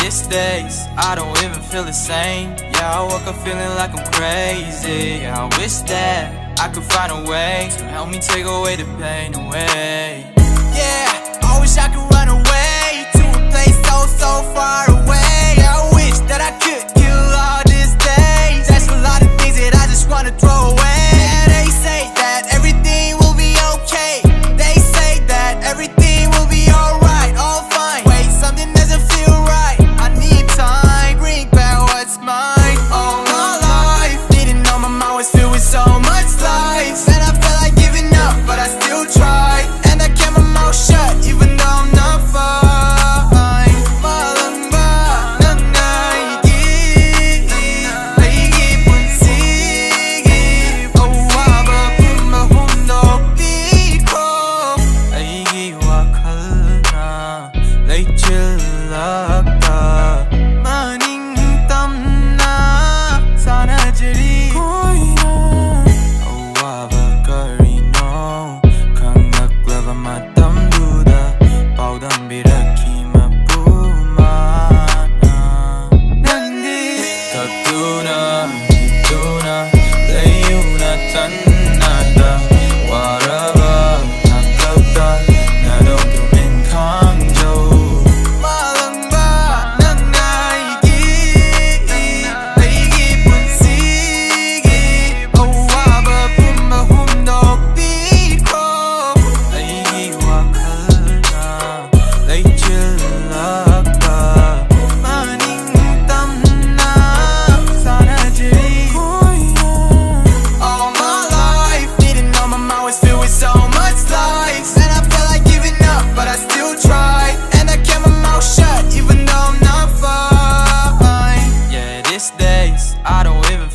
these days I don't even feel the same. Yeah, I woke up feeling like I'm crazy. Yeah, I wish that I could find a way to help me take away the pain away. Yeah, I wish I could run away to a place so far away. I wish that I could kill all these days. There's a lot of things that I just wanna throw away. Yeah, they say that everything will be okay. They say that everything will be alright, all fine. Wait, something doesn't feel right. I need time, bring back what's mine. All my life, didn't know my mind was filled with so much life. And I felt like giving up, but I still tried. And I kept my mouth shut, even though I'm not fine.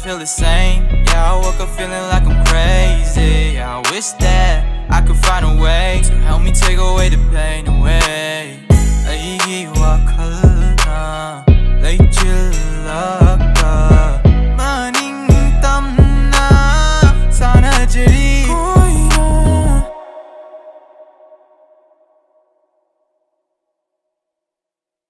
The same. Yeah, I woke up feeling like I'm crazy. Yeah, I wish that I could find a way to help me take away the pain away.